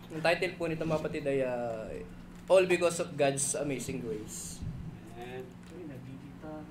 Ang title po nito mga kapatid ay All Because of God's Amazing Grace. Amen. Uy, nagigitara.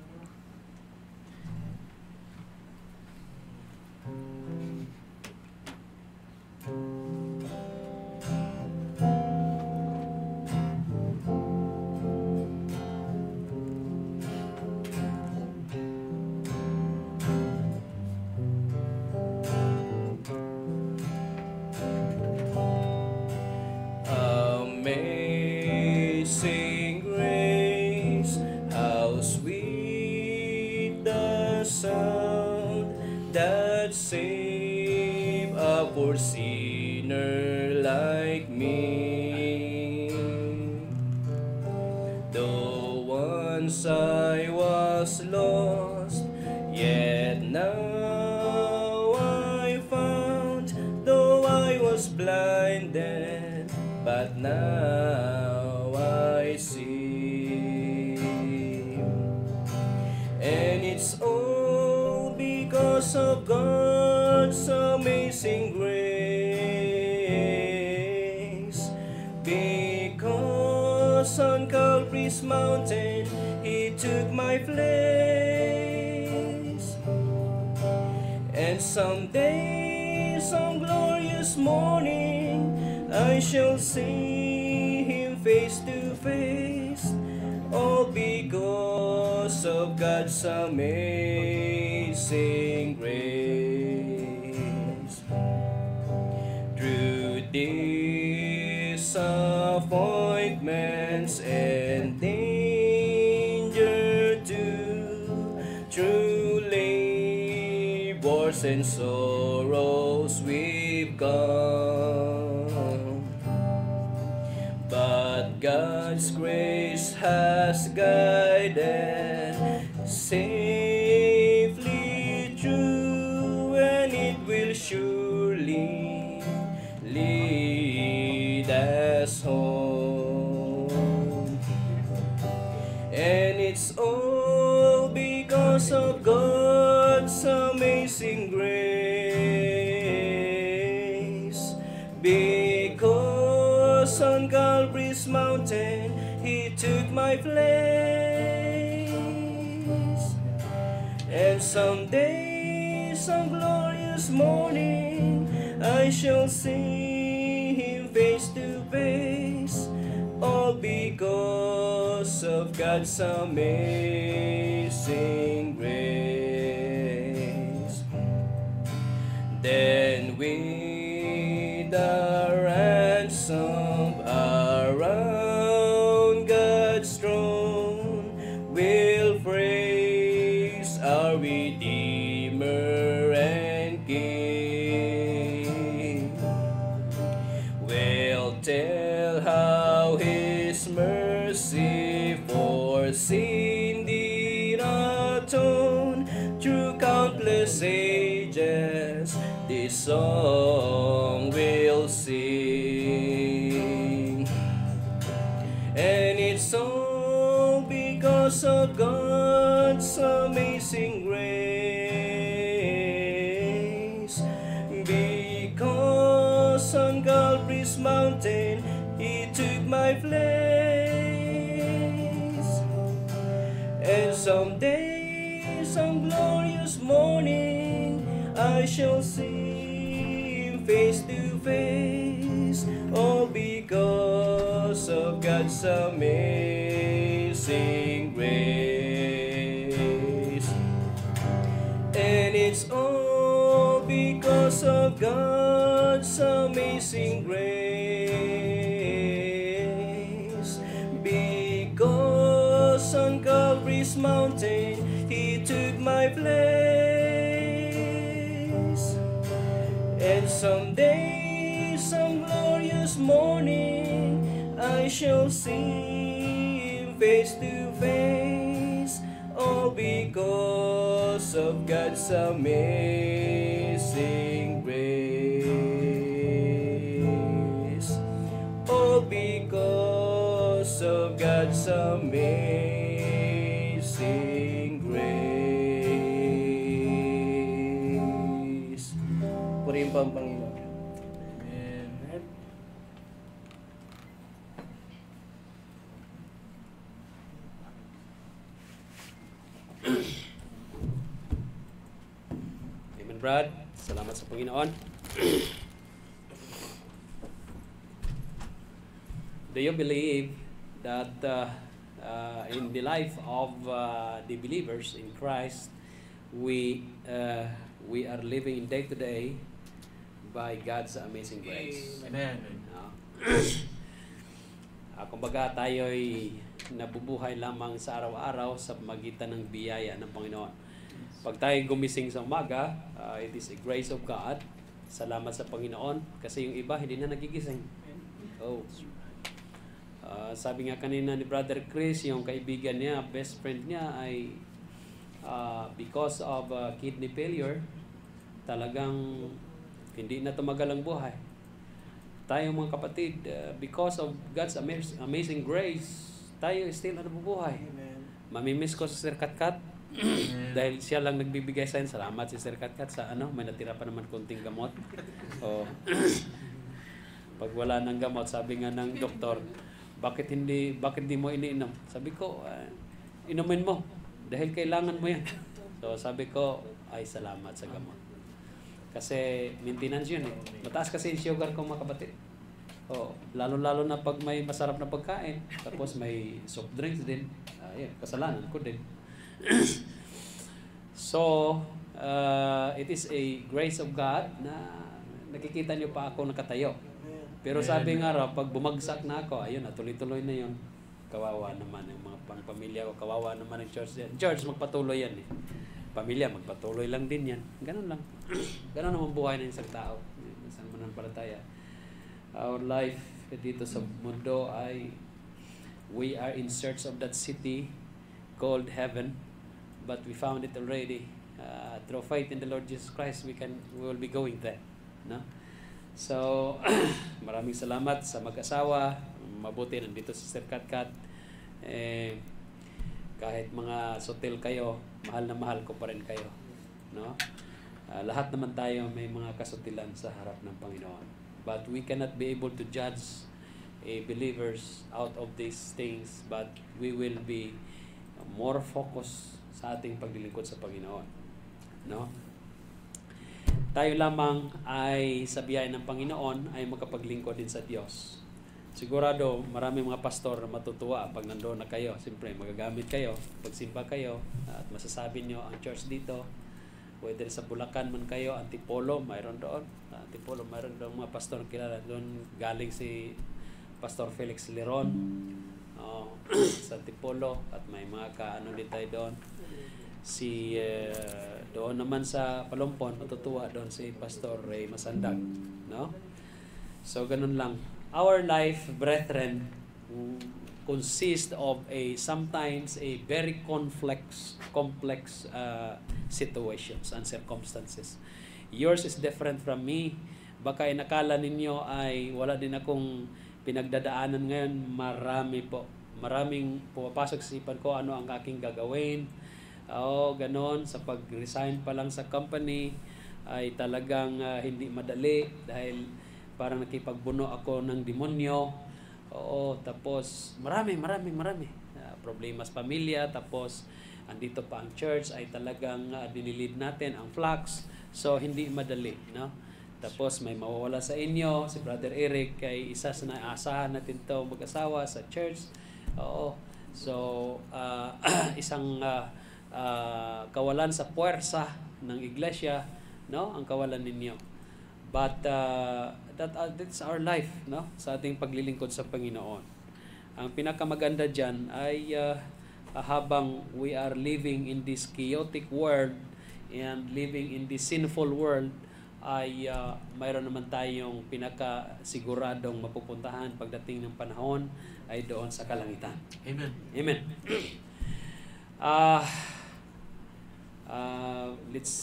Amazing grace, how sweet the sound that saved a poor sinner like me. Though once I was lost, yet now I found. Though I was blinded, but now I see. And it's all because of God's amazing grace. Because on Calvary's mountain He took my place. And someday, some glorious morning, I shall see Him face to face, all because of God's amazing grace. Through disappointments and danger too, through labors and sorrows we've gone, but God's grace has guided safely through, and it will surely lead us home. And it's all because of God's amazing grace. Because on Calvary's mountain He took my place. And someday, some glorious morning, I shall see Him face to face, all because of God's amazing grace. Then with the ransom around God's throne, we'll praise our Redeemer and King. We'll tell how His mercy for sin did atone. Through countless ages, this song we'll sing. And it's all because of God's amazing grace. Because on Calvary's mountain He took my place. And someday, some glorious morning, I shall see Him face to face, all because of God's amazing grace. And it's all because of God's amazing grace. Because on Calvary's mountain He took my place. And someday, some glorious morning, I shall see Him face to face, all because of God's amazing grace. All because of God's amazing grace. Purihin pa ang Panginoon. Amen. Brad. Salamat sa Panginoon. Do you believe that in the life of the believers in Christ, we are living day to day by God's amazing grace? Amen. Kumbaga tayo'y nabubuhay lamang sa araw-araw sa magitan ng biyaya ng Panginoon. Pag tayo gumising sa umaga, it is a grace of God. Salamat sa Panginoon kasi yung iba hindi na nagigising. Oh. Sabi nga kanina ni Brother Chris, yung kaibigan niya, best friend niya ay because of kidney failure, talagang hindi na tumagal ang buhay. Tayo mga kapatid, because of God's amazing grace, tayo still nabubuhay. Mamimiss ko si Sir Katkat dahil siya lang nagbibigay sa akin. Salamat si Sir Katkat sa may natira pa naman konting gamot. Pag wala ng gamot, sabi nga ng doktor, bakit di mo iniinom? Sabi ko, inumin mo dahil kailangan mo yan. So sabi ko, ay salamat sa gamot. Kasi maintenance yun eh. Mataas kasi yung sugar ko mga kapatid. Lalo-lalo na pag may masarap na pagkain, tapos may soft drinks din. Kasalanan ko din. So, it is a grace of God na nakikita niyo pa ako nakatayo. Pero sabi nga raw, pag bumagsak na ako, ayun na, tuloy-tuloy na yun. Kawawa naman yung mga pamilya ko, kawawa naman yung church yan. Church, magpatuloy yan eh. Pamilya, magpatuloy lang din yan. Ganun lang. Ganun naman buhay ng isang tao. Isang mananampalataya. Our life dito sa mundo ay we are in search of that city called heaven, but we found it already. Through faith in the Lord Jesus Christ, we will be going there. No? So, maraming salamat sa mag-asawa. Mabuti nandito si Sir Katkat. Kahit mga sotel kayo, mahal na mahal ko pa rin kayo. No? Lahat naman tayo may mga kasutilan sa harap ng Panginoon. But we cannot be able to judge believers out of these things, but we will be more focused sa ating paglilingkod sa Panginoon. No? Tayo lamang ay sa biyaya ng Panginoon ay makapaglingkod din sa Diyos. Sigurado marami mga pastor na matutuwa pag nandoon na kayo. Siyempre magagamit kayo, pagsimba kayo, at masasabi nyo ang church dito, whether sa Bulacan man kayo, Antipolo, mayroon doon. Antipolo, mayroon doon mga pastor kilala. Doon galing si Pastor Felix Leron sa Antipolo, at may mga kaano din tayo doon. Doon naman sa Palumpon, matutuwa doon si Pastor Ray Masandag. No? So, ganun lang. Our life, brethren, consists of sometimes a very complex situations and circumstances. Yours is different from me. Baka nakala ninyo ay wala din akong pinagdadaanan ngayon. Marami po. Maraming pumapasok sa isipan ko ano ang aking gagawin. Ganon. Sa pag-resign pa lang sa company ay talagang hindi madali dahil parang nakipagbuno ako ng demonyo. Tapos marami. Problema sa pamilya, tapos andito pa ang church ay talagang dinilid natin ang flux. So hindi madali, no? Tapos may mawawala sa inyo, si Brother Eric ay isa sa naasahan natin to mag-asawa sa church. So isang kawalan sa puwersa ng iglesia, no? Ang kawalan ninyo. But that's our life, no? Sa ating paglilingkod sa Panginoon. Ang pinakamaganda diyan ay habang we are living in this chaotic world and living in this sinful world, ay mayroon naman tayong pinakasiguradong mapupuntahan pagdating ng panahon ay doon sa kalangitan. Amen. Amen. Let's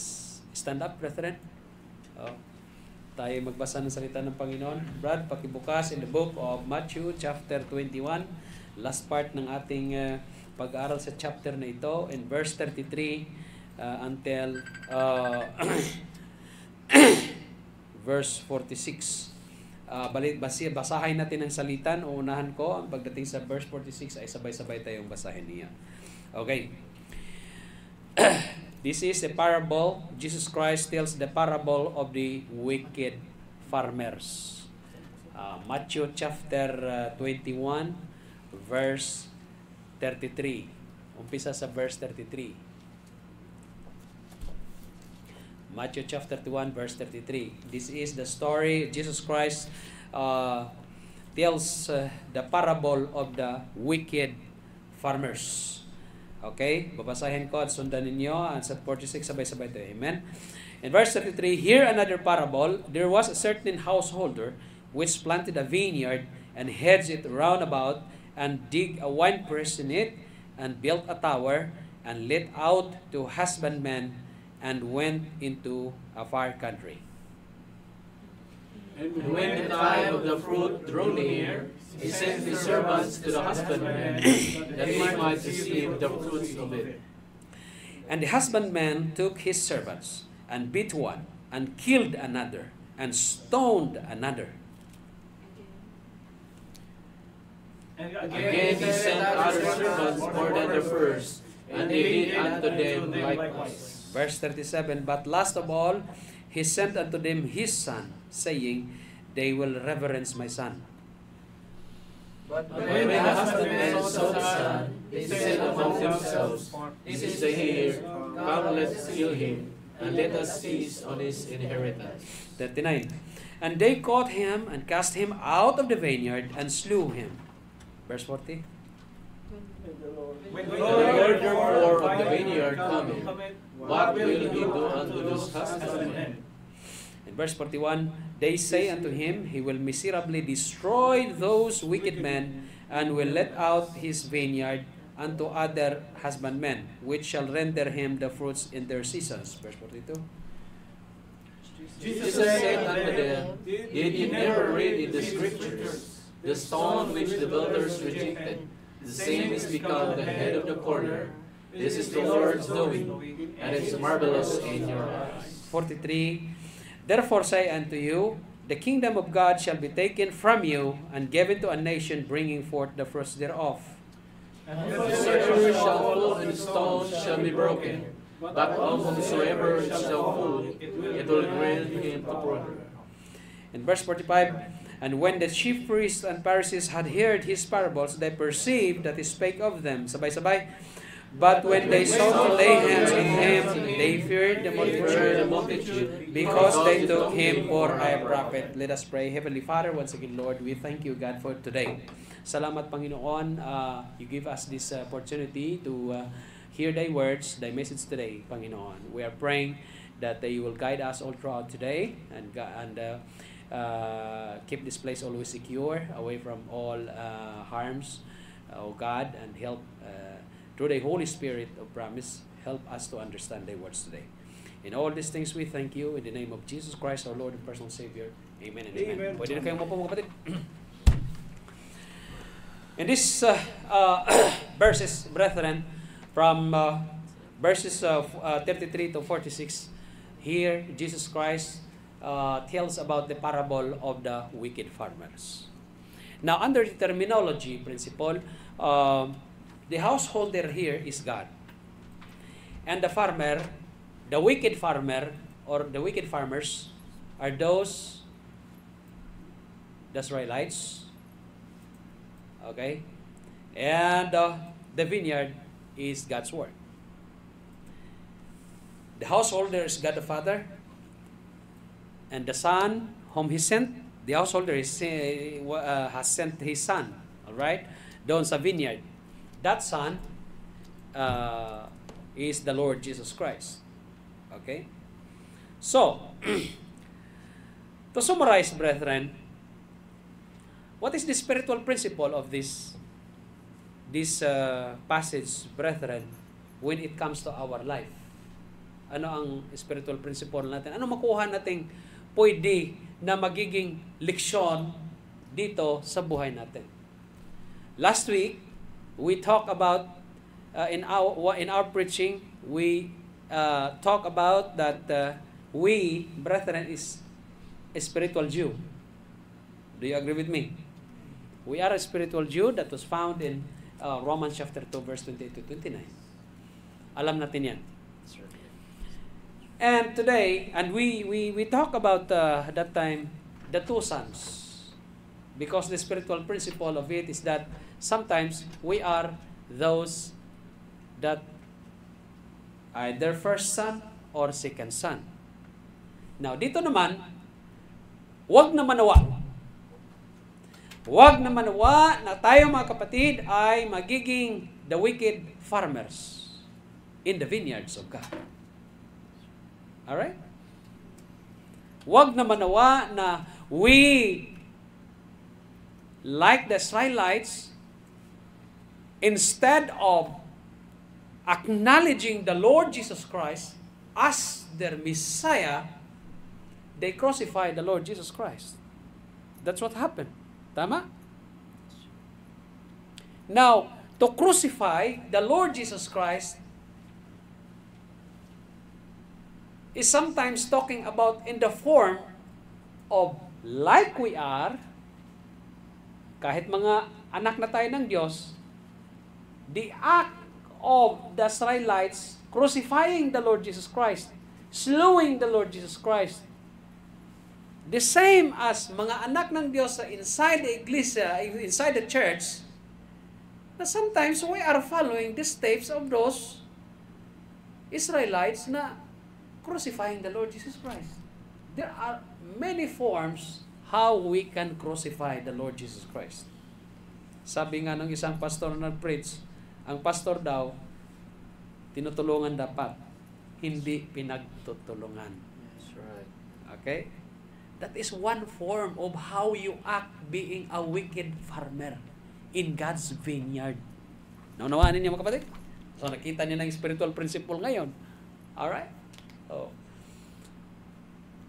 stand up, brethren. Tayo magbasa ng salita ng Panginoon. Brad, pakibukas in the book of Matthew chapter 21. Last part ng ating pag-aaral sa chapter na ito, in verse 33 until verse 46. Basahin natin ang salitan. Uunahan ko. Ang pagdating sa verse 46 ay sabay-sabay tayong basahin niya. Okay. This is a parable. Jesus Christ tells the parable of the wicked farmers. Matthew chapter 21, verse 33. Umpisa sa verse 33. Matthew chapter 21, verse 33. This is the story. Jesus Christ tells the parable of the wicked farmers. Okay? Babasahin ko at sundan ninyo. At sa 46, sabay-sabay ito. Amen? In verse 33, here another parable. There was a certain householder which planted a vineyard and hedged it round about and dig a winepress in it and built a tower and let out to husbandmen and went into a far country. And when the time of the fruit drew near, he sent his servants to the husbandman, that he might receive the fruits of it. And the husbandman took his servants, and beat one, and killed another, and stoned another. And again he sent other servants more than the first, and they did unto them likewise. Verse 37, but last of all, he sent unto them his son, saying, they will reverence my son. But when the husbandmen saw the son, they said among themselves, this is the heir, come let us kill him, and let us seize on his inheritance. 39, and they caught him, and cast him out of the vineyard, and slew him. Verse 40, When the Lord therefore of the vineyard cometh, what will he do unto those husbandmen? in verse 41, they say unto him, he will miserably destroy those wicked men, and will let out his vineyard unto other husbandmen, which shall render him the fruits in their seasons. Verse 42. Jesus said unto them, did ye never read in the Scriptures, the stone which the builders rejected, the same is become the head of the corner. This is the Lord's doing, and it is marvelous in your eyes. 43, therefore say unto you, the kingdom of God shall be taken from you, and given to a nation bringing forth the fruits thereof. And whosoever shall fall in the stone shall be broken, but of whomsoever it shall fall, it will grant him to broken. In verse 45, and when the chief priests and Pharisees had heard his parables, they perceived that he spake of them. Sabay-sabay. But when they sought to lay hands on him, they feared the multitude, because they took him for a prophet. Let us pray. Heavenly Father, once again, Lord, we thank you, God, for today. Salamat, Panginoon. You give us this opportunity to hear thy words, thy message today, Panginoon. We are praying that you will guide us all throughout today, and keep this place always secure, away from all harms, oh God, and help through the Holy Spirit of promise, help us to understand thy words today. In all these things we thank you, in the name of Jesus Christ, our Lord and personal Savior. Amen and amen. Amen. Pwede na kayong mapo, mga kapatid. In this verses, brethren, from verses 33 to 46, here Jesus Christ tells about the parable of the wicked farmers. Now, under the terminology principle, the householder here is God. And the farmer, the wicked farmer, or the wicked farmers, are those Israelites. Okay? And the vineyard is God's word. The householder is God the Father. And the Son, whom He sent, the householder has sent His Son. Alright? Doon sa vineyard. That Son is the Lord Jesus Christ. Okay? So, to summarize, brethren, what is the spiritual principle of this passage, brethren, when it comes to our life? Ano ang spiritual principle natin? Ano makuha nating pwede na magiging leksyon dito sa buhay natin? Last week, we talk about in our preaching, we talk about that we, brethren, is a spiritual Jew. Do you agree with me? We are a spiritual Jew that was found in Romans chapter 2 verse 28 to 29. Alam natin yan. And today, and we talk about that time, the two sons. Because the spiritual principle of it is that sometimes we are those that either first son or second son. Now, dito naman, wag na manawa. Wag na manawa na tayo mga kapatid ay magiging the wicked farmers in the vineyards of God. Alright? Wag na manawa na we, like the Israelites, instead of acknowledging the Lord Jesus Christ as their Messiah, they crucified the Lord Jesus Christ. That's what happened. Tama? Now, to crucify the Lord Jesus Christ is sometimes talking about in the form of like we are, kahit mga anak na tayo ng Diyos, the act of the Israelites crucifying the Lord Jesus Christ, slewing the Lord Jesus Christ, the same as mga anak ng Diyos inside the iglesia, inside the church, na sometimes we are following the steps of those Israelites na crucifying the Lord Jesus Christ. There are many forms how we can crucify the Lord Jesus Christ. Sabi nga ng isang pastor na preach, ang pastor daw, tinutulungan dapat, hindi pinagtutulungan. That's right. Okay? That is one form of how you act being a wicked farmer in God's vineyard. Naunawaan ninyo mga kapatid? So nakita niyo ng spiritual principle ngayon. Alright? Oh.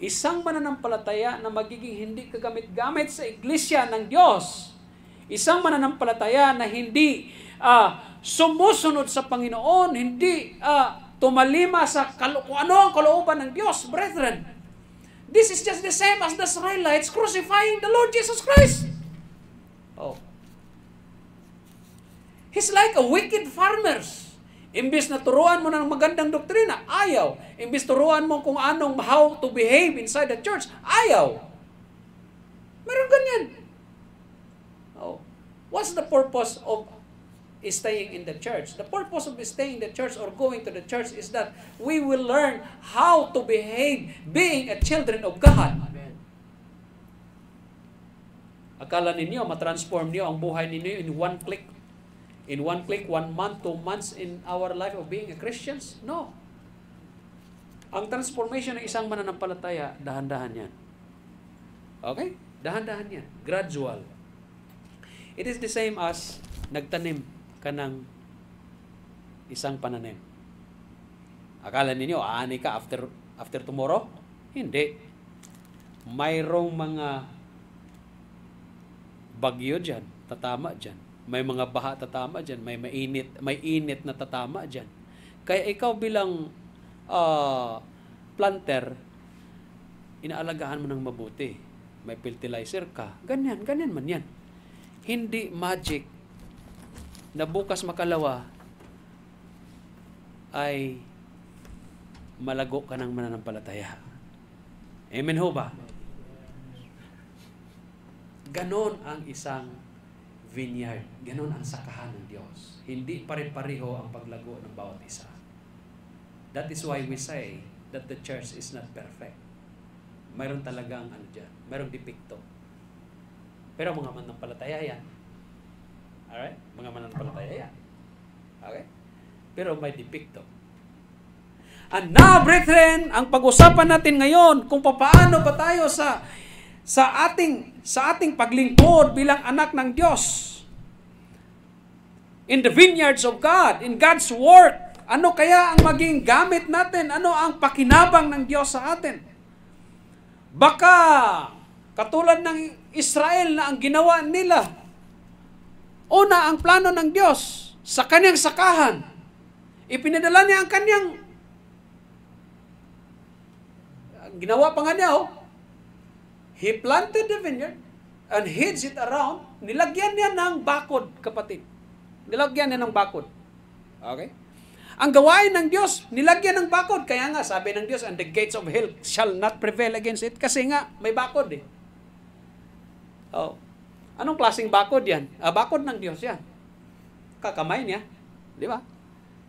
Isang mananampalataya na magiging hindi kagamit-gamit sa iglesia ng Diyos. Isang mananampalataya na hindi sumusunod sa Panginoon, hindi tumalima sa kung ano ang kalooban ng Diyos, brethren. This is just the same as the Israelites crucifying the Lord Jesus Christ. Oh. He's like a wicked farmers. Imbis na turuan mo ng magandang doktrina, ayaw. Imbis turuan mo kung anong how to behave inside the church, ayaw. Meron ganyan. Oh. What's the purpose of staying in the church? The purpose of staying in the church or going to the church is that we will learn how to behave being a children of God. Amen. Akala ninyo, matransform niyo ang buhay ninyo in one click. In one click, 1 month, 2 months in our life of being a Christians? No. Ang transformation ng isang mananampalataya, dahan-dahan yan. Okay? Dahan-dahan yan. Gradual. It is the same as nagtanim ka ng isang pananim. Akala ninyo, aani ka after tomorrow? Hindi. Mayroong mga bagyo dyan, tatama dyan. May mga baha tatama dyan, may init na tatama dyan. Kaya ikaw bilang planter, inaalagaan mo ng mabuti. May fertilizer ka. Ganyan man yan. Hindi magic na bukas makalawa ay malago ka ng mananampalataya. Amen ho ba? Ganon ang isang vineyard. Ganon ang sakahan ng Diyos. Hindi pare-pareho ang paglago ng bawat isa. That is why we say that the church is not perfect. Mayroon talagang mayroong depekto. Pero mga mananampalataya yan. Alright? Mga mananampalataya yan. Okay? Pero may depekto. And now, brethren, ang pag-usapan natin ngayon kung paano ba tayo sa ating paglingkod bilang anak ng Diyos. In the vineyards of God, in God's work, ano kaya ang maging gamit natin? Ano ang pakinabang ng Diyos sa atin? Baka katulad ng Israel na ang ginawa nila, una ang plano ng Diyos sa kanyang sakahan. Ipinadala niya ang kanyang ginawa pa nga niya, He planted the vineyard and hid it around. Nilagyan niya ng bakod, kapatid. Nilagyan niya ng bakod. Okay? Ang gawain ng Diyos, nilagyan ng bakod. Kaya nga, sabi ng Diyos, and the gates of hell shall not prevail against it. Kasi nga, may bakod eh. Oh. Anong klaseng bakod yan? Bakod ng Diyos yan. Kakamay niya. Di ba?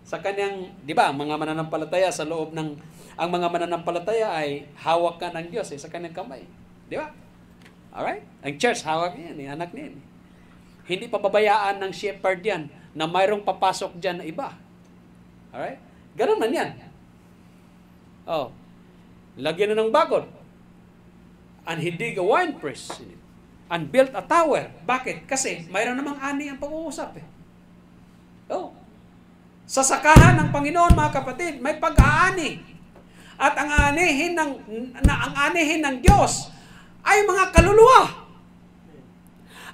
Sa kanyang, di ba, ang mga mananampalataya sa loob ng, ang mga mananampalataya ay hawak ka ng Diyos sa kanyang kamay. Di ba? Alright? Ang church, hawak niya yan, anak niya yan. Hindi pababayaan ng shepherd yan na mayroong papasok dyan na iba. Alright? Ganun man yan. Oh. Lagyan na ng bakod. And he dig a wine press in it. And built a tower. Bakit? Kasi mayroon namang ani ang pag-uusap eh. Oh. Sa sakahan ng Panginoon, mga kapatid, may pag-aani. At ang anihin ng Diyos ay mga kaluluwa.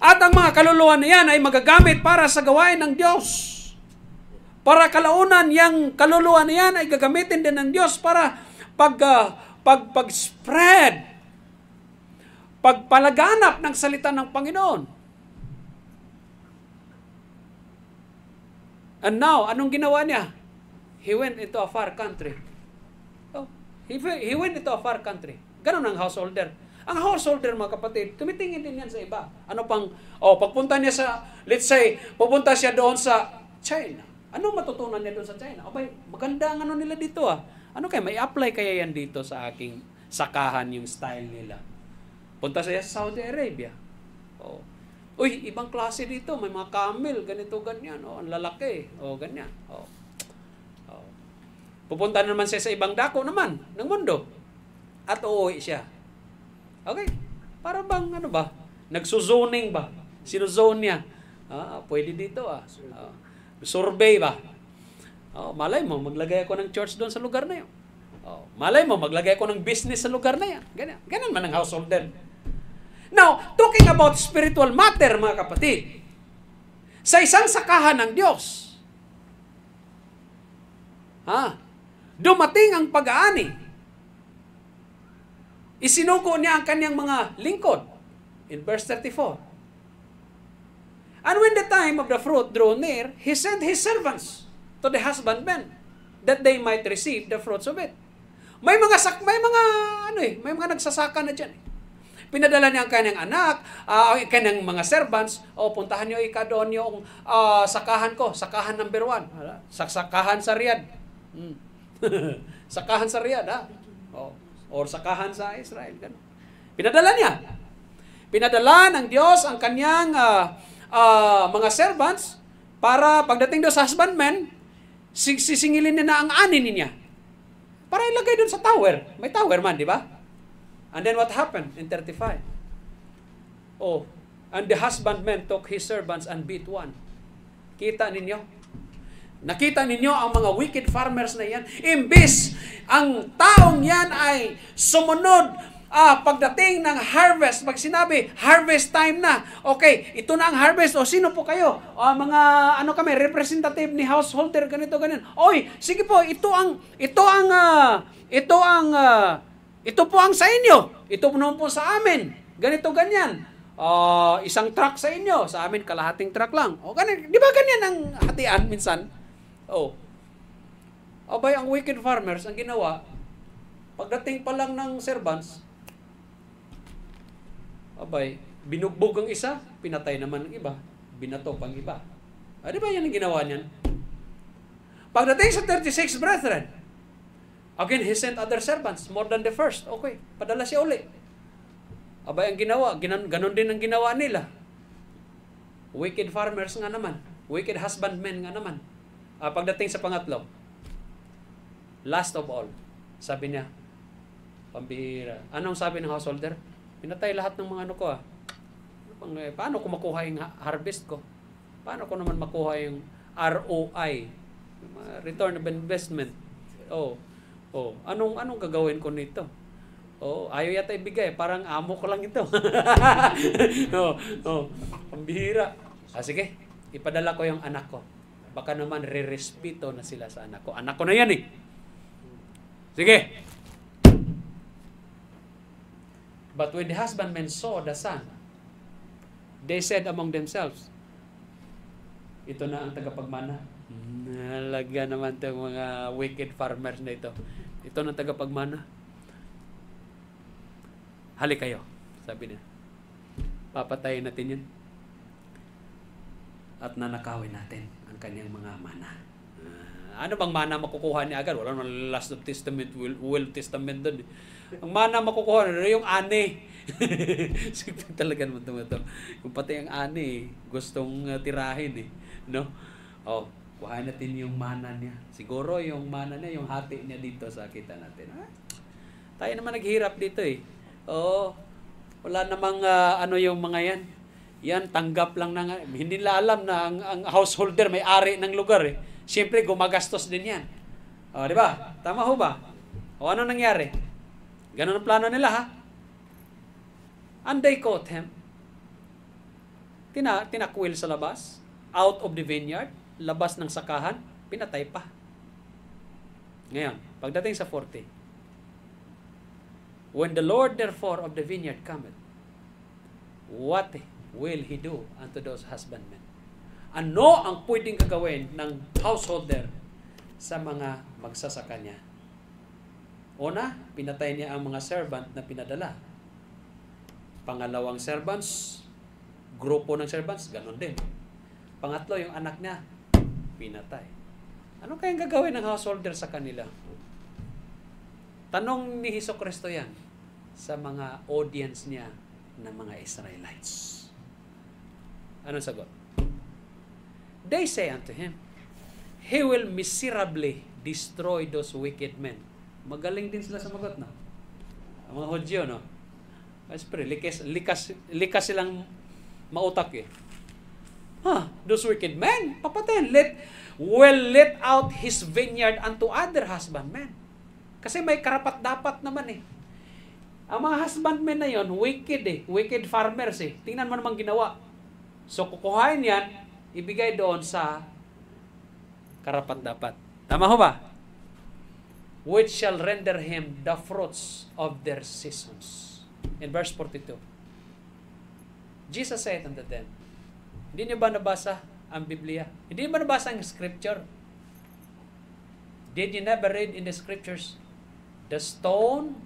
At ang mga kaluluwa na yan ay magagamit para sa gawain ng Diyos. Para kalaunan, yung kaluluwa na yan ay gagamitin din ng Diyos para pag-spread, pagpalaganap ng salita ng Panginoon. And now, anong ginawa niya? He went into a far country. Oh, he went into a far country. Ganon ang householder. Ang householder, mga kapatid, tumitingin din yan sa iba. Ano pang, pagpunta niya sa, let's say, pupunta siya doon sa China. Ano matutunan niya doon sa China? Abay, maganda ang ano nila dito ah. Ano kaya, may apply kaya yan dito sa aking sakahan yung style nila. Punta siya sa Saudi Arabia. Oh. Uy, ibang klase dito. May mga camel, ganito, ganyan. Oh, ang lalaki. Oh, ganyan. Oh. Oh. Pupunta naman siya sa ibang dako naman ng mundo. At uuwi siya. Okay. Para bang, ano ba? Nagsuzoning ba? Sinuzone niya. Pwede dito ah. Survey ba? Malay mo, maglagay ako ng church doon sa lugar na yun. Malay mo, maglagay ako ng business sa lugar na yan. Ganyan. Ganyan man ang householder. Now, talking about spiritual matter, mga kapatid, sa isang sakahan ng Diyos, dumating ang pag-aani. Isinuko niya ang kanyang mga lingkod. In verse 34. And when the time of the fruit drew near, he sent his servants to the husbandmen that they might receive the fruits of it. May mga nagsasaka na diyan. Pinadala niya ang kanyang anak, kanyang mga servants, puntahan niyo doon yung sakahan ko, sakahan number 1. Sakahan sa Riyadh. Sakahan sa Riyadh, ha? Or sakahan sa Israel. Ganun. Pinadala niya. Pinadala ng Diyos ang kanyang mga servants para pagdating doon sa husbandman, sisingilin niya na ang ani niya. Para ilagay doon sa tower. May tower man, di ba? And then what happened in 35? And the husbandman took his servants and beat one. Kita ninyo? Nakita ninyo ang mga wicked farmers na yan? Imbis ang taong yan ay sumunod pagdating ng harvest, pag sinabi, harvest time na. Okay, ito na ang harvest. Sino po kayo? Kami, representative ni householder, ganito, ganyan. Oy, sige po, ito po ang sa inyo. Ito po sa amin. Ganito, ganyan. Isang truck sa inyo. Sa amin, kalahating truck lang. Ganyan. Di ba ganyan ang hatian minsan? Abay, ang wicked farmers, ang ginawa, pagdating pa lang ng servants, binugbog ang isa, pinatay naman ang iba, binato pang iba. Di ba yan ang ginawa niyan? Pagdating sa 36, brethren, again, he sent other servants, more than the first. Okay, padala siya uli. Ang ginawa, ganon din ang ginawa nila. Wicked farmers nga naman. Wicked husbandmen nga naman. Pagdating sa pangatlo, last of all, sabi niya, pambihira. Anong sabi ng householder? Pinatay lahat ng mga ko. Paano ko makuha yung harvest ko? Paano ko naman makuha yung ROI? Return of investment. Anong gagawin ko nito? Ayaw yata ibigay. Parang amo ko lang ito. Pambihira. Sige, ipadala ko yung anak ko. Baka naman re-respeto na sila sa anak ko. Anak ko na yan eh. Sige. But when the husbandmen saw the son, they said among themselves, Ito na ang tagapagmana. Nalaga naman itong mga wicked farmers na ito. Ito na ang tagapagmana. Halik kayo, sabi niya. Papatayin natin yun. At nanakawin natin ang kanyang mga mana. Ano bang mana makukuha niya agad? Wala naman Last of Testament, Will Testament doon. Ang mana makukuha niya, yung ani. Sige talaga naman ito. Kung pati ang ani, gustong tirahin eh. No? Oh, kuhain natin yung mana niya. Siguro yung mana niya, yung hati niya dito sa kita natin. Tayo naman naghirap dito eh. Oo. Wala namang ano yung mga yan. Yan, tanggap lang na. Hindi nila alam na ang householder may ari ng lugar eh. Siyempre, gumagastos din yan. O, di ba? Tama ho ba? O, ano nangyari? Ganun ang plano nila, ha? And they caught him. Tinakwil sa labas. Out of the vineyard. Labas ng sakahan. Pinatay pa. Ngayon, pagdating sa 40. When the Lord therefore of the vineyard cometh, what will He do unto those husbandmen? Ano ang pwedeng gagawin ng householder sa mga magsasaka niya? Una, pinatay niya ang mga servant na pinadala. Pangalawang servants, grupo ng servants, ganun din. Pangatlo, yung anak niya, pinatay. Ano kayang gagawin ng householder sa kanila? Tanong ni Hesukristo yan sa mga audience niya ng mga Israelites. Anong sagot? They say unto him, He will miserably destroy those wicked men. Magaling din sila sumagot, no? Ang mga Hudyo, no? Pero likas silang mautak eh. Those wicked men, papatayin. Let out his vineyard unto other husbandmen. Kasi may karapat-dapat naman eh. Ang mga husbandmen na yon, wicked eh. Wicked farmers eh. Tingnan mo naman ginawa. So, kukuhain yan, ibigay doon sa karapat-dapat. Tama ho ba? Which shall render him the fruits of their seasons. In verse 42. Jesus said unto them, hindi niyo ba nabasa ang Biblia? Hindi niyo ba nabasa ang Scripture? Did you never read in the Scriptures? The stone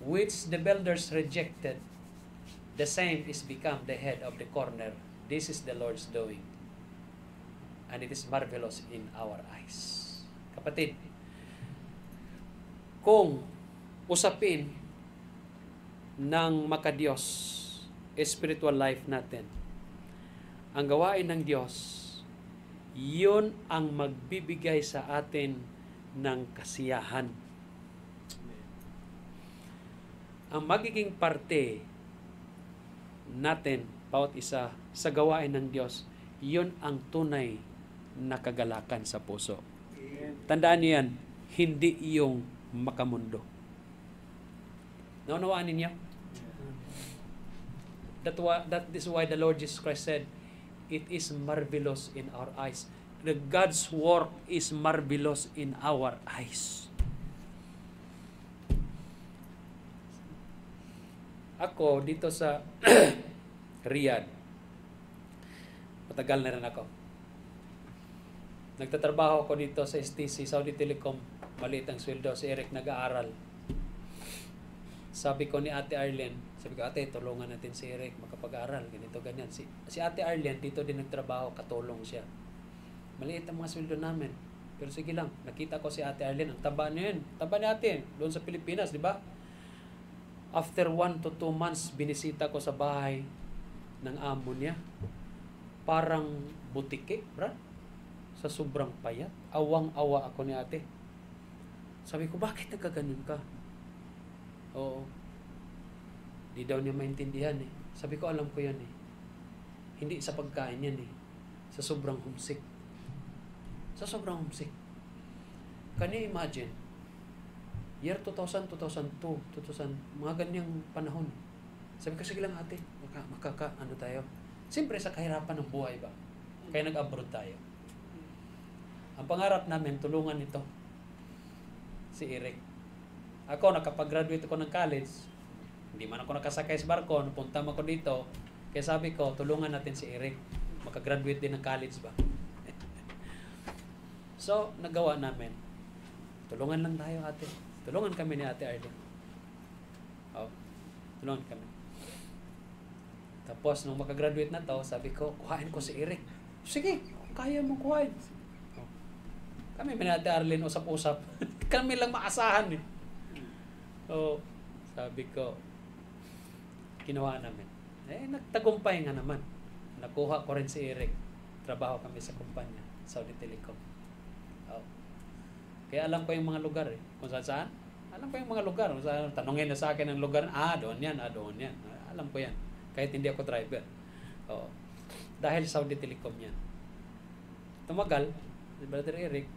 which the builders rejected, the same is become the head of the corner. This is the Lord's doing. And it is marvelous in our eyes. Kapatid, kung usapin ng makadiyos, spiritual life natin, ang gawain ng Diyos, yun ang magbibigay sa atin ng kasiyahan. Ang magiging parte natin, bawat isa, sa gawain ng Diyos, yun ang tunay na kagalakan sa puso. Tandaan niyo yan, hindi yung makamundo. Naunawaan ninyo? That is why the Lord Jesus Christ said, it is marvelous in our eyes. The God's work is marvelous in our eyes. Ako, dito sa Riyadh, matagal na rin ako. Nagtatrabaho ako dito sa STC, Saudi Telecom. Maliit ang sweldo. Si Eric nag-aaral. Sabi ko ni Ate Arlene, sabi ko, ate, tulungan natin si Eric makapag-aral. Ganito, ganyan. Si Ate Arlene, dito din nagtrabaho, katulong siya. Maliit ang mga sweldo namin. Pero sige lang, nakita ko si Ate Arlene, ang taba niya yun. Taba ni ate, doon sa Pilipinas, di ba? After 1 to 2 months, binisita ko sa bahay ng amo niya. Parang butike, brad. Sa sobrang payat. Awang-awa ako ni ate. Sabi ko, bakit nagkaganon ka? Oo. Di daw niya maintindihan eh. Sabi ko, alam ko yan eh. Hindi sa pagkain yan eh. Sa sobrang homesick. Sa sobrang homesick. Can you imagine? Year 2000, 2002, 2000, mga ganyang panahon. Sabi ko, sige lang ate, ano tayo? Siyempre sa kahirapan ng buhay ba? Kaya nag-abroad tayo. Ang pangarap namin, tulungan ito. Si Eric. Ako, nakapag-graduate ako ng college. Hindi man ako nakasakay sa barko, napunta ako dito. Kaya sabi ko, tulungan natin si Eric. Makagraduate din ng college ba? So, nagawa namin. Tulungan lang tayo, ate. Tulungan kami ni Ate Arlene. Tulungan kami. Tapos, nung makagraduate na to, sabi ko, kuhain ko si Eric. Sige, kaya mo kuhain. Kami ni Ate Arlene, usap-usap. Kami lang maasahan eh. Sabi ko, ginawa namin. Nagtagumpay nga naman. Nakuha ko rin si Eric. Trabaho kami sa kumpanya, Saudi Telecom. Kaya alam ko yung mga lugar eh. Kung saan. Alam ko yung mga lugar. Kung saan, tanongin na sa akin ang lugar. Doon yan. Alam ko yan. Kahit hindi ako driver. Dahil Saudi Telecom yan. Tumagal, Brother Eric,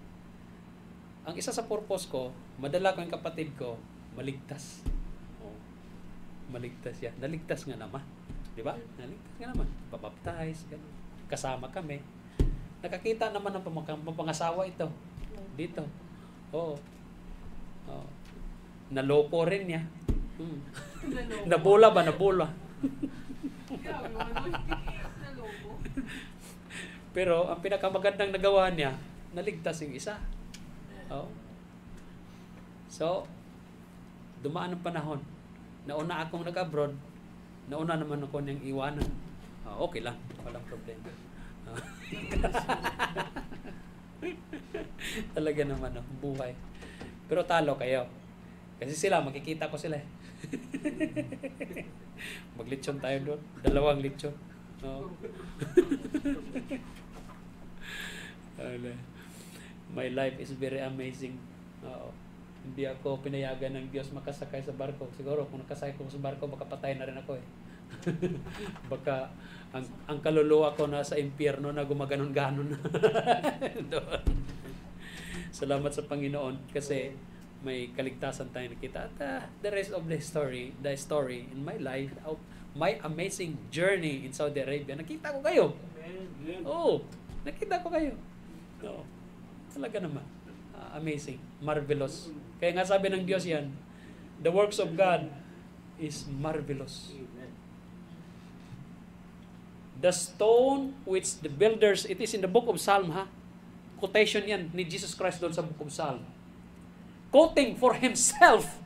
ang isa sa purpose ko, madala ko yung kapatid ko, maligtas. Maligtas yan. Naligtas nga naman. Di ba? Naligtas nga naman. Babaptize. Kasama kami. Nakakita naman ng papangasawa ito. Dito. Nalopo rin niya. Nabula ba? Nabula. Pero ang pinakamagandang nagawa niya, naligtas yung isa. So, dumaan ang panahon. Nauna akong nag-abroad, nauna naman ako niyang iwanan. Okay lang, walang problema. Talaga naman, buhay. Pero talo kayo. Kasi sila, makikita ko sila. Maglitsyon tayo doon. 2 litsyon. My life is very amazing. Hindi ako pinayagan ng Diyos makasakay sa barko. Siguro kung nakasakay ko sa barko, baka patay na rin ako eh. Baka ang kaluluwa ko nasa impyerno na gumaganon-ganon. Salamat sa Panginoon kasi may kaligtasan tayo nakita. At the rest of the story in my life, my amazing journey in Saudi Arabia, nakita ko kayo. Nakita ko kayo. Talaga naman. Amazing. Marvelous. Kaya nga sabi ng Diyos yan, the works of God is marvelous. The stone which the builders, it is in the book of Psalm, quotation yan ni Jesus Christ doon sa book of Psalm. Quoting for himself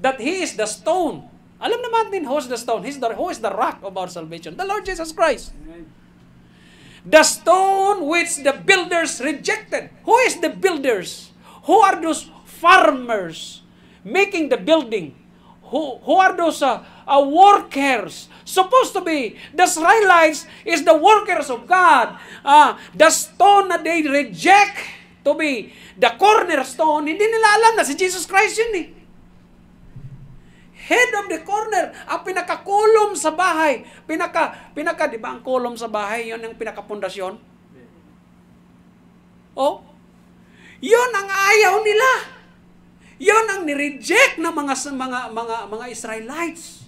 that he is the stone. Alam naman din who is the stone. Who is the rock of our salvation? The Lord Jesus Christ. The stone which the builders rejected. Who is the builders? Who are those farmers making the building? Who are those workers? Supposed to be, the Israelites is the workers of God. The stone that they reject to be the cornerstone, hindi nila alam na si Jesus Christ yun eh. Head of the corner, ang pinakakulom sa bahay. Di ba ang kulom sa bahay, yun ang pinakapundasyon? Yun ang ayaw nila. Yun ang nireject ng mga Israelites.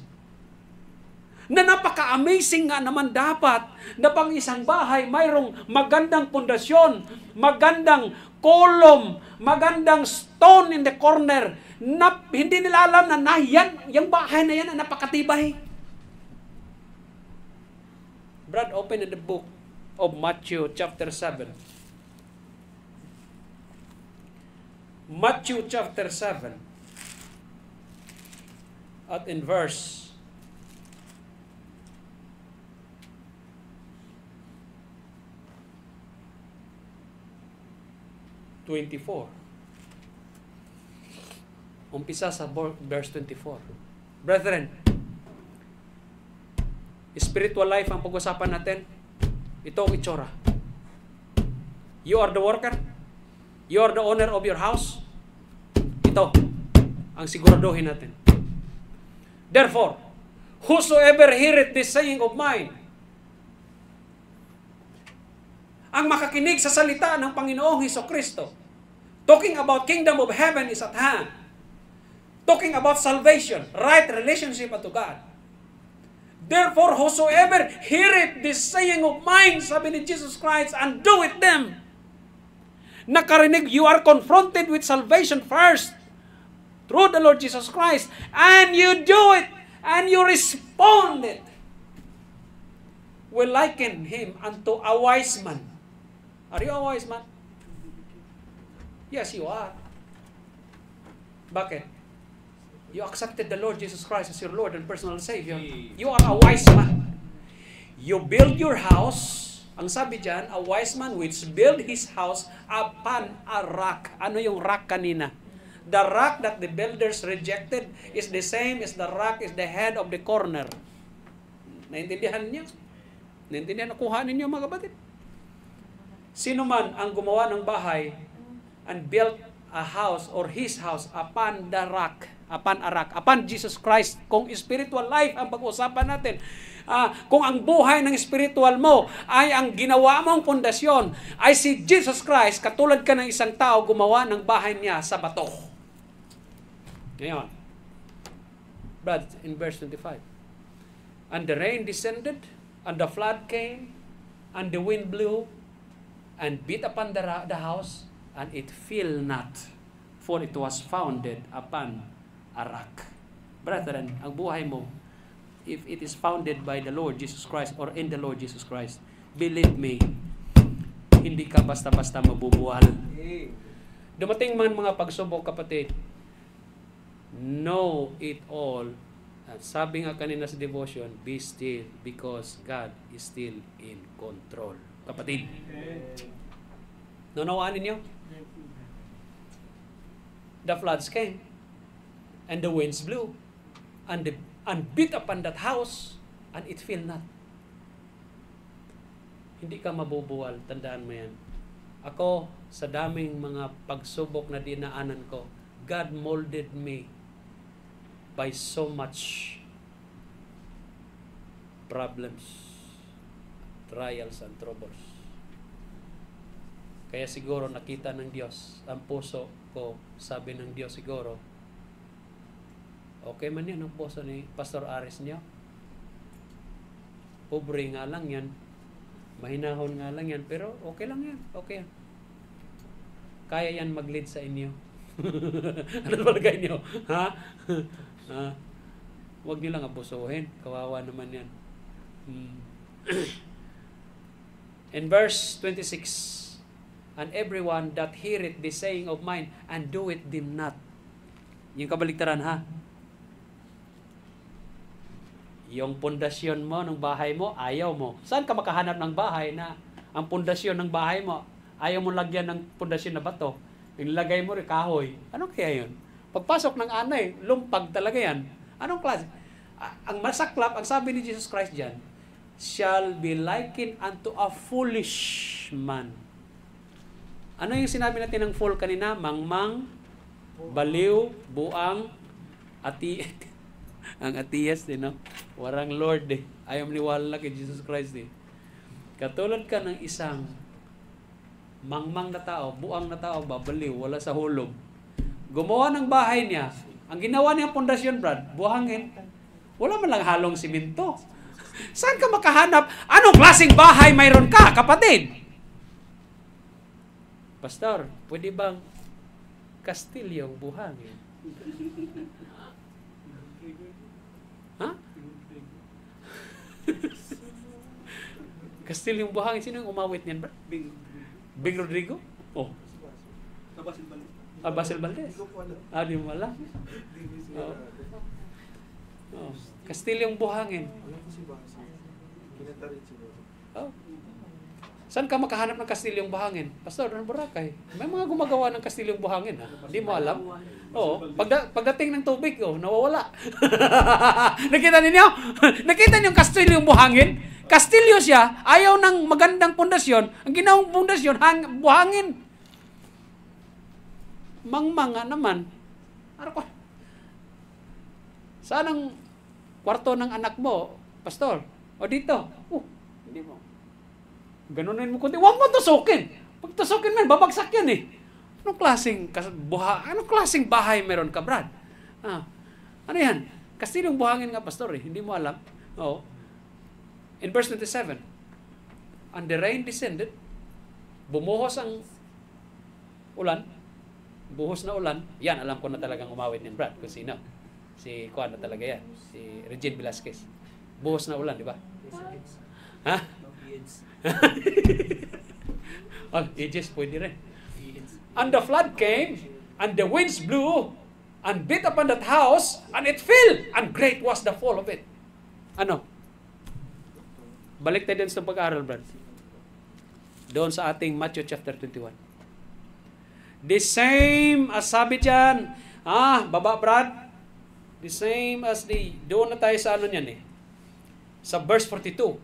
Na napaka-amazing nga naman dapat na pang isang bahay mayroong magandang pundasyon, magandang kolom, magandang stone in the corner na hindi nila alam na yung bahay na yan na napakatibay. Brad, open in the book of Matthew chapter 7. Matthew chapter 7 at in verse 24. Umpisa sa verse 24. Brethren, spiritual life ang pag-usapan natin. Ito ang itsura. You are the worker. You are the owner of your house. Ito ang siguraduhin natin. Therefore, whosoever heareth this saying of mine, ang makakinig sa salita ng Panginoong Hesukristo, talking about kingdom of heaven is at hand, talking about salvation, right relationship unto God. Therefore, whosoever heareth this saying of mine, sabi ni Jesus Christ, and do it them. Nakarinig, you are confronted with salvation first through the Lord Jesus Christ, and you do it, and you respond it. will liken him unto a wise man. Are you a wise man? Yes, you are. Bakit? You accepted the Lord Jesus Christ as your Lord and personal Savior. You are a wise man. You build your house. Ang sabi dyan, a wise man which build his house upon a rock. Ano yung rock kanina? The rock that the builders rejected is the same as the rock is the head of the corner. Naintindihan niyo? Naintindihan, nakuha ninyo mga kapatid? Sino man ang gumawa ng bahay and built a house or his house upon the rock, upon a rock, upon Jesus Christ. Kung spiritual life ang pag-usapan natin, kung ang buhay ng spiritual mo ay ang ginawa mong pundasyon, ay si Jesus Christ, katulad ka ng isang tao gumawa ng bahay niya sa bato. Ngayon, Brad, in verse 25, and the rain descended, and the flood came, and the wind blew, and beat upon the house, and it fell not, for it was founded upon a rock. Brethren, ang buhay mo, if it is founded by the Lord Jesus Christ or in the Lord Jesus Christ, believe me, hindi ka basta-basta mabubuwal. Dumating man mga pagsubok, kapatid, know it all. At sabi nga kanina sa devotion, be still because God is still in control. Kapatid, nanawaan ninyo? The floods came, and the winds blew, and beat upon that house, and it fell not. Hindi ka mabubuwal, tandaan mo yan. Ako, sa daming mga pagsubok na dinaanan ko, God molded me by so much problems, trials and troubles. Kaya siguro nakita ng Diyos, ang puso ko, sabi ng Diyos siguro, okay man yan ang puso ni Pastor Aris niyo. Pobre nga lang yan. Mahinahon nga lang yan. Pero okay lang yan. Okay yan. Kaya yan mag-lead sa inyo. Ano palagay niyo? Ha? Huwag niyo lang abusuhin. Kawawa naman yan. In verse 26, and everyone that heareth the saying of mine and do it them not. Yung kabaligtaran, ha? Yung pundasyon mo ng bahay mo, ayaw mo. Saan ka makahanap ng bahay na ang pundasyon ng bahay mo, ayaw mo lagyan ng pundasyon na bato? Nilagay mo rin kahoy. Ano kaya yun? Pagpasok ng anay, lumpag talaga yan. Anong klase? Ang masaklap, ang sabi ni Jesus Christ dyan, shall be likened unto a foolish man. Ano yung sinabi natin ng fool kanina? Mangmang, baliw, buang, ang atiyas din, no? Warang Lord eh. Ayaw maniwala kay Jesus Christ eh. Katulad ka ng isang mangmang na tao, buang na tao, babaliw, wala sa hulog. Gumawa ng bahay niya. Ang ginawa niyang pundasyon, Brad, buhangin. Wala man lang halong simento. Saan ka makahanap? Anong klaseng bahay mayroon ka, kapatid? Pastor, pwede bang kastilyong buhangin? Ha? Kastilyong buhangin. Sino yung umawit niyan, Brad? Bing Rodrigo? Oh. Basil Valdez. Di mo alam. Oh. Kastilyong buhangin. Oh. Saan ka makahanap ng kastilyong buhangin? Pastor, ng Boracay. May mga gumagawa ng kastilyong buhangin. Hindi mo alam? Oo. Pagdating ng tubig, nawawala. Nakita ninyo? Nakita niyo yung kastilyong buhangin? Kastilyo siya, ayaw ng magandang pundasyon. Ang ginawang pundasyon, buhangin. Mangmanga naman. Ano ko? Saan ang kwarto ng anak mo, Pastor? O dito? Hindi mo. Ganunin mo kundi. Huwag mo tusukin. Pag tusukin man, babagsak yan eh. Anong klaseng bahay meron ka, Brad? Ano yan? Kastilyong buhangin nga, Pastor eh. Hindi mo alam. Oo. In verse 27, and the rain descended, bumuhos ang ulan, buhos na ulan, yan, alam ko na talagang umawit ni Brad, kung sino. Si Juan na talaga yan, si Regine Velasquez. Buhos na ulan, di ba? Ha? No kids. Oh, ages, pwede rin. And the flood came, and the winds blew, and beat upon that house, and it fell, and great was the fall of it. Ano? Balik tayo din sa pag-aaral, Brad. Doon sa ating Matthew chapter 21. The same as sabi dyan, baba, Brad. The same as doon na tayo sa ano niyan eh. Sa verse 42.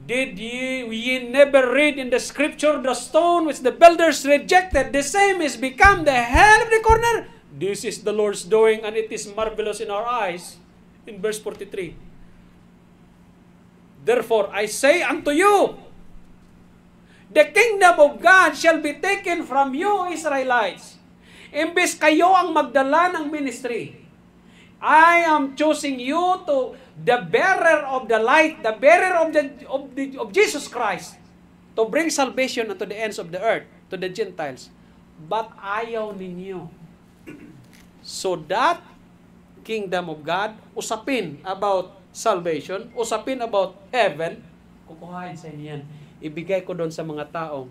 Did ye never read in the scripture, the stone which the builders rejected, the same is become the head of the corner? This is the Lord's doing, and it is marvelous in our eyes. In verse 43. Therefore, I say unto you, the kingdom of God shall be taken from you, Israelites. Imbes kayo ang magdala ng ministry, I am choosing you to the bearer of the light, the bearer of Jesus Christ, to bring salvation unto the ends of the earth, to the Gentiles. But ayaw ninyo. So that kingdom of God, usapin about salvation, usapin about heaven, kukuhain sa inyo yan. Ibigay ko doon sa mga taong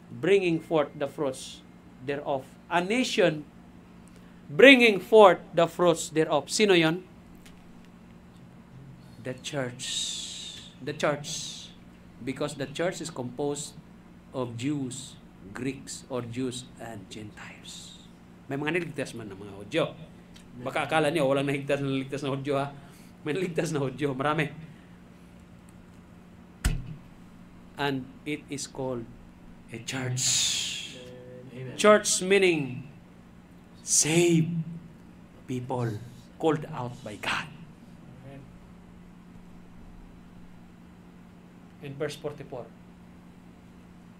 bringing forth the fruits thereof. A nation bringing forth the fruits thereof. Sino yon? The church. The church. Because the church is composed of Jews, Greeks, or Jews and Gentiles. May mga niligtas man ng mga Hudyo. Baka akala niyo walang naligtas na Hudyo, ha? May naligtas na Hudyo. Marami. And it is called a church. Amen. Church meaning saved people called out by God. In verse 44.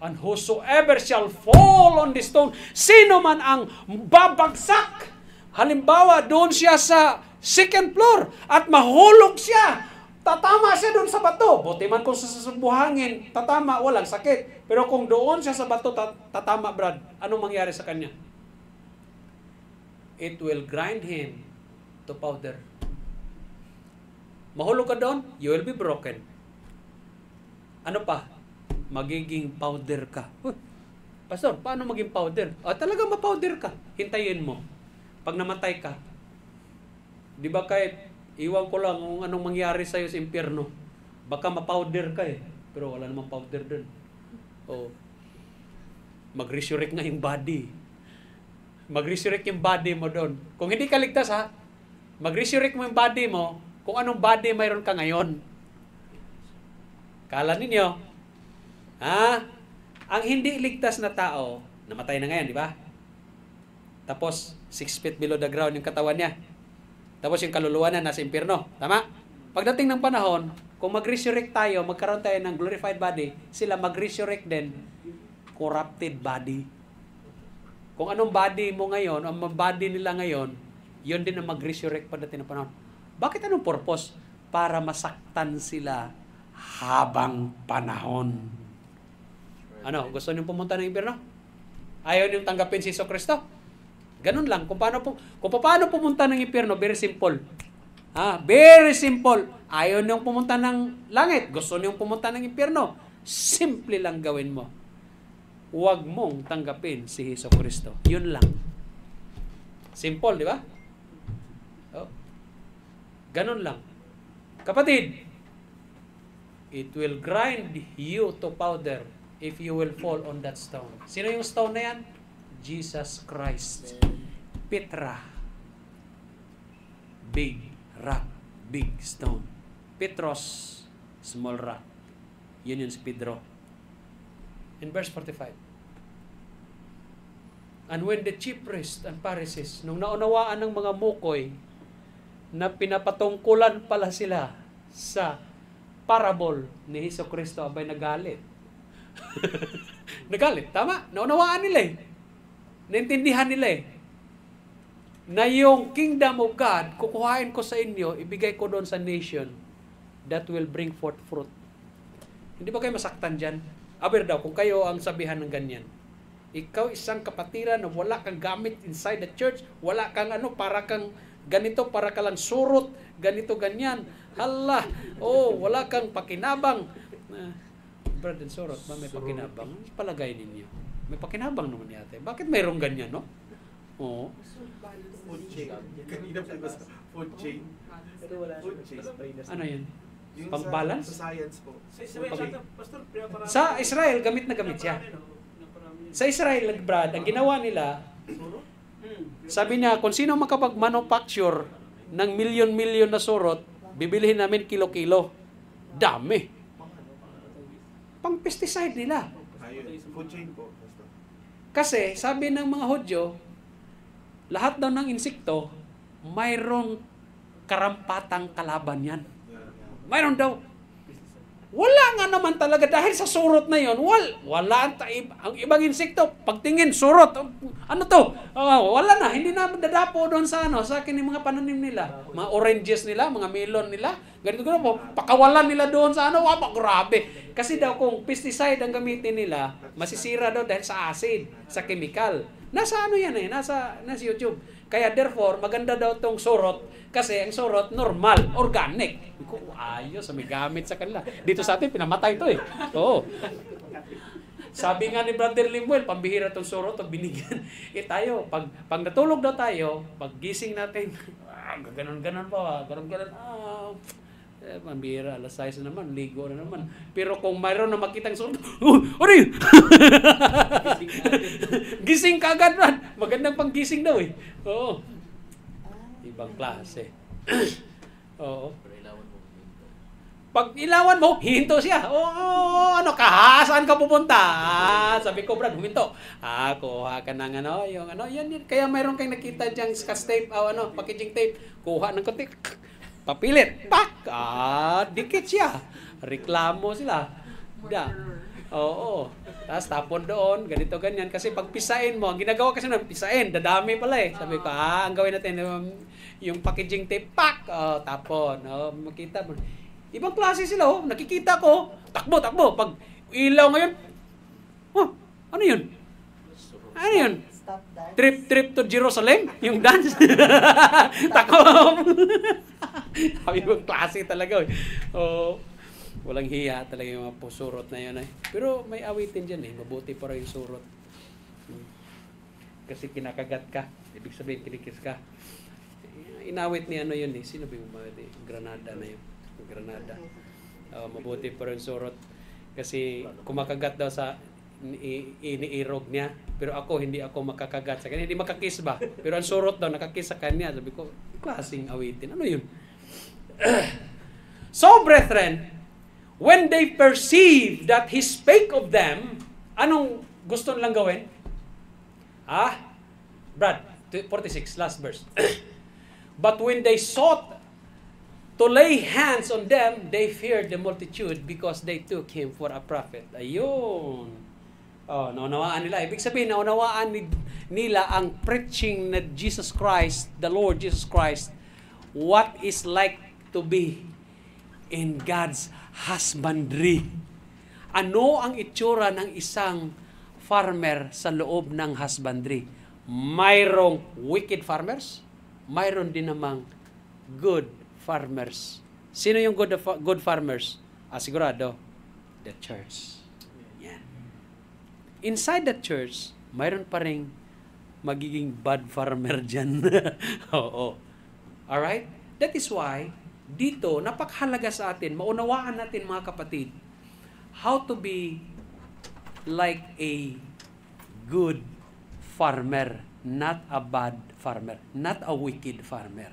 And whosoever shall fall on this stone, sino man ang babagsak. Halimbawa, doon siya sa second floor at mahulog siya. Tatama siya doon sa bato. Buti man kung sa buhangin, tatama, walang sakit. Pero kung doon siya sa bato, tatama, Brad, anong mangyari sa kanya? It will grind him to powder. Mahulog ka doon, you will be broken. Ano pa? Magiging powder ka. Pastor, paano maging powder? Talaga ma-powder ka. Hintayin mo. Pag namatay ka, di ba kahit iwan ko lang kung anong mangyari sa'yo sa impyerno, baka ma-powder ka eh. Pero wala namang powder dun. Mag-resurrect nga yung body. Mag-resurrect yung body mo doon. Kung hindi ka ligtas, ha, mag-resurrect mo yung body mo kung anong body mayroon ka ngayon. Kala ninyo, ang hindi ligtas na tao, namatay na ngayon, di ba? Tapos, 6 feet below the ground yung katawan niya. Tapos yung kaluluwa na nasa impyerno. Tama? Pagdating ng panahon, kung mag-resurrect tayo, magkaroon tayo ng glorified body, sila mag-resurrect din corrupted body. Kung anong body mo ngayon, ang body nila ngayon, yun din ang mag-resurrect pagdating ng panahon. Bakit anong purpose? Para masaktan sila habang panahon. Ano? Gusto niyong pumunta ng impyerno? Ayaw niyong tanggapin si Jesucristo? Ganun lang. Kung paano pumunta ng impyerno, very simple. Very simple. Ayaw niyong pumunta ng langit. Gusto niyong pumunta ng impyerno. Simple lang gawin mo. Huwag mong tanggapin si Jesucristo. Yun lang. Simple, di ba? Ganun lang. Kapatid, it will grind you to powder if you will fall on that stone. Sino yung stone na yan? Jesus Christ. Petra. Big rock. Big stone. Petros. Small rock. Yun yung si Pedro. In verse 45. And when the chief priests and Pharisees, nung naunawaan ng mga mukoy, na pinapatungkulan pala sila sa parable ni Jesucristo, abay nagalit. Nagalit, tama? Naunawaan nila eh. Naintindihan nila eh. Na yung kingdom of God, kukuhain ko sa inyo, ibigay ko doon sa nation that will bring forth fruit. Hindi ba kayo masaktan dyan? Aber daw, kung kayo ang sabihan ng ganyan, ikaw isang kapatiran na wala kang gamit inside the church, wala kang para kang ganito para ka lang surot, ganito, ganyan. Hala, wala kang pakinabang. Brad and surot, ba may pakinabang? Palagay ninyo. May pakinabang naman yata. Bakit mayroong ganyan, no? Oo. Food chain. Kanina pa ba sa food chain? Pero wala Food siya. chain. Ano yun? Yung Pang-balance? Sa science po. Sa Israel, Pastor, pinaparami. Sa Israel, gamit na gamit siya. Sa Israel, Brad, ang ginawa nila, sabi niya, kung sino makapag-manufacture ng milyon-milyon na surot, bibilihin namin kilo-kilo. Dami. Pang pesticide nila. Ayun. Food chain po. Pastor. Kasi, sabi ng mga Hudyo, lahat daw ng insekto, mayroong karampatang kalaban yan. Mayroon daw. Wala nga naman talaga dahil sa surot na yon. Wala ang ibang insekto. Pagtingin, surot. Ano to? Wala na. Hindi na dadapo doon sa sa akin yung mga pananim nila. Mga oranges nila, mga melon nila. Ganito po. Pakawalan nila doon sa grabe. Kasi daw kung pesticide ang gamitin nila, masisira daw dahil sa acid, sa chemical. Nasa yan nasa YouTube. Kaya therefore, maganda daw tong surot kasi ang surot normal, organic. Ayos, may gamit sa kanila. Dito sa atin, pinamatay ito Oo. Sabi nga ni Brother Limuel, pambihira tong surot, binigyan. Tayo, pag natulog daw tayo, pag gising natin, ganon-ganon pa, ganon-ganon, pambihira, alas 6 na naman, ligo na naman. Pero kung mayroon na makitang surot, ano yun? Gising ka agad, man. Magandang pang gising daw Oo. Ibang klase. Oo. Pag ilawan mo, hinto siya. Saan ka pupunta? Sabi ko, Brad, huminto. Kuha ka ng yan. Kaya mayroon kang nakita diyang scotch tape, packaging tape. Kuha ng konti. Papilit. Pak! Dikit siya. Reklamo sila. Oo. Tapos tapon doon, ganito, ganyan. Kasi pag pisain mo, ang ginagawa kasi ng pisain, dadami pala Sabi ko, ang gawin natin, yung packaging tape, pak! Tapon. Makita mo. Ibang klase sila, nakikita ko. Takbo. Pag ilaw ngayon, ano yun? Ano yun? Trip to Jerusalem? Yung dance? Takbo! Ibang klase talaga. Walang hiya talaga yung mga surot na yun. Pero may awitin dyan Mabuti pa rin yung surot. Kasi kinakagat ka. Ibig sabihin, kinikis ka. Inawit ni yun Sino ba yung Granada na yun? Granada. Mabuti pa rin surot. Kasi kumakagat daw sa iniirog niya. Pero hindi ako makakagat sa kanya. Hindi makakis ba? Pero ang surot daw, nakakis sa kanya. Sabi ko, klaseng awitin. Ano yun? So, brethren, when they perceive that he spake of them, anong gusto nilang gawin? Brad, 46, last verse. But when they sought to lay hands on them, they feared the multitude because they took him for a prophet. Ayun. Naunawaan nila. Ibig sabihin, naunawaan nila ang preaching na Jesus Christ, the Lord Jesus Christ, what is like to be in God's husbandry. Ano ang itsura ng isang farmer sa loob ng husbandry? Mayroong wicked farmers, mayroon din namang good farmers. Sino yung good farmers? Sigurado, the church. Yan. Inside the church, mayroon pa rin magiging bad farmer dyan. Oo. Alright? That is why, dito, napakahalaga sa atin, maunawaan natin mga kapatid, how to be like a good farmer, not a bad farmer, not a wicked farmer.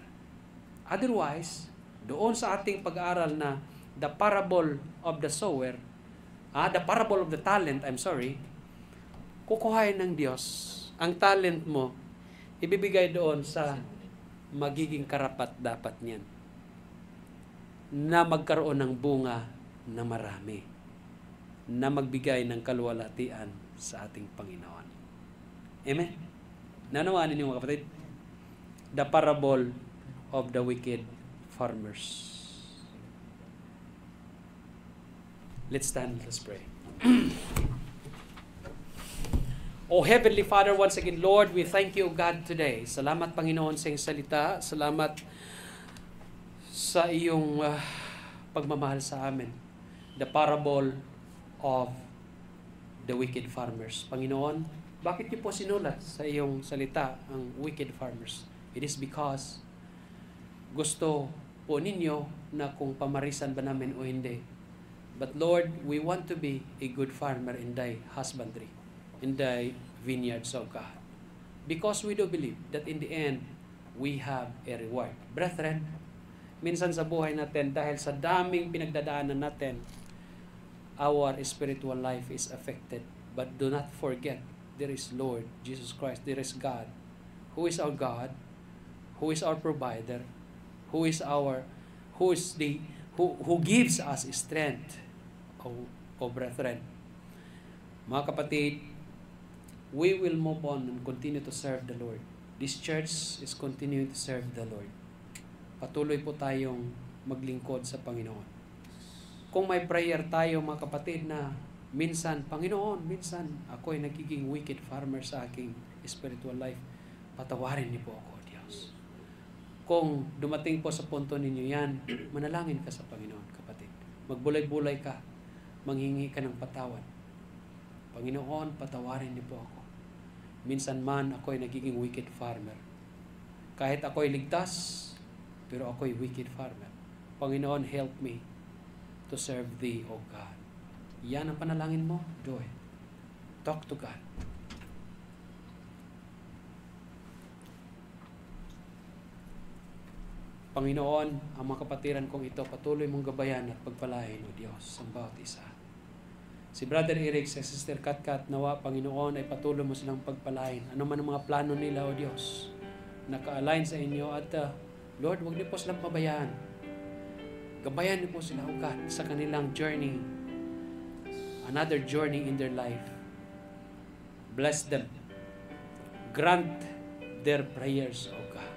Otherwise, doon sa ating pag-aaral na the parable of the sower, the parable of the talent, kukuhain ng Diyos ang talent mo, ibibigay doon sa magiging karapat-dapat niyan na magkaroon ng bunga na marami, na magbigay ng kaluwalhatian sa ating Panginoon. Amen? Nanawaan ninyo mga kapatid? The parable of the wicked farmers. Let's stand, let's pray. Oh Heavenly Father, once again, Lord, we thank you, God, today. Salamat, Panginoon, sa iyong salita. Salamat sa iyong pagmamahal sa amin. The parable of the wicked farmers. Panginoon, bakit niyo po sinulat sa iyong salita ang wicked farmers? It is because gusto po ninyo na kung pamarisan ba namin o hindi. But Lord, we want to be a good farmer in thy husbandry, in thy vineyards, O God. Because we do believe that in the end, we have a reward. Brethren, minsan sa buhay natin, dahil sa daming pinagdadaanan natin, our spiritual life is affected. But do not forget, there is Lord Jesus Christ, there is God, who is our God, who is our provider, who gives us strength, O brethren. Mga kapatid, we will move on and continue to serve the Lord. This church is continuing to serve the Lord. Patuloy po tayong maglingkod sa Panginoon. Kung may prayer tayo, mga kapatid, na minsan, Panginoon, minsan ako'y nagiging wicked farmer sa aking spiritual life, patawarin niyo po ako, Diyos. Kung dumating po sa punto ninyo yan, manalangin ka sa Panginoon, kapatid. Magbulay-bulay ka, manghingi ka ng patawad. Panginoon, patawarin niyo po ako. Minsan man ako'y nagiging wicked farmer. Kahit ako'y ligtas, pero ako'y wicked farmer. Panginoon, help me to serve Thee, O God. Yan ang panalangin mo, Joy. Talk to God. Panginoon, ang mga kapatiran kong ito, patuloy mong gabayan at pagpalain, O Diyos, ang bawat isa. Si Brother Eric, si Sister Katkat, nawa, Panginoon, ay patuloy mo silang pagpalain. Ano man ang mga plano nila, O Diyos, naka-align sa inyo. At Lord, huwag niyo po silang pabayaan. Gabayan niyo po sila, O God, sa kanilang journey. Another journey in their life. Bless them. Grant their prayers, O God.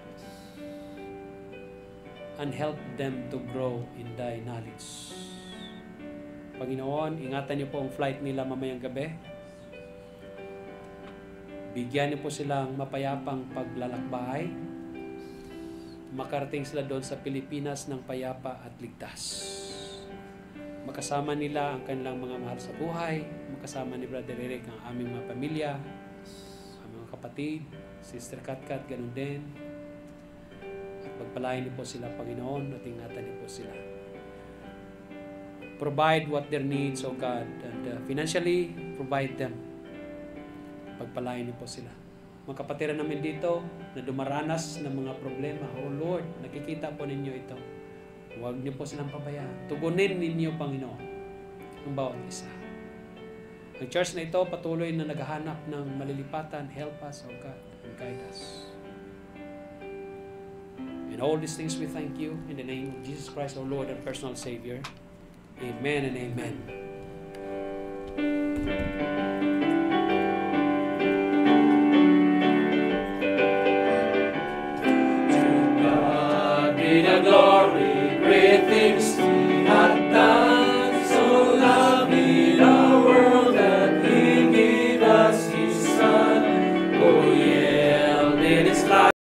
And help them to grow in thy knowledge. Panginoon, ingatan niyo po ang flight nila mamayang gabi. Bigyan niyo po silang mapayapang paglalakbay. Makarating sila doon sa Pilipinas ng payapa at ligtas. Makasama nila ang kanilang mga mahal sa buhay. Makasama ni Brother Eric ang aming mga pamilya, ang mga kapatid, Sister Katkat, ganun din. Pagpalain niyo po sila, Panginoon, at ingatan niyo po sila. Provide what their needs, O God, and financially, provide them. Pagpalain niyo po sila. Mga kapatiran namin dito na dumaranas ng mga problema, O Lord, nakikita po ninyo ito. Huwag niyo po silang pabayaan. Tugunin ninyo, Panginoon, ang bawat isa. Ang church na ito, patuloy na naghahanap ng malilipatan. Help us, O God, and guide us. In all these things we thank you in the name of Jesus Christ, our Lord and personal Savior. Amen and amen. To God be the glory.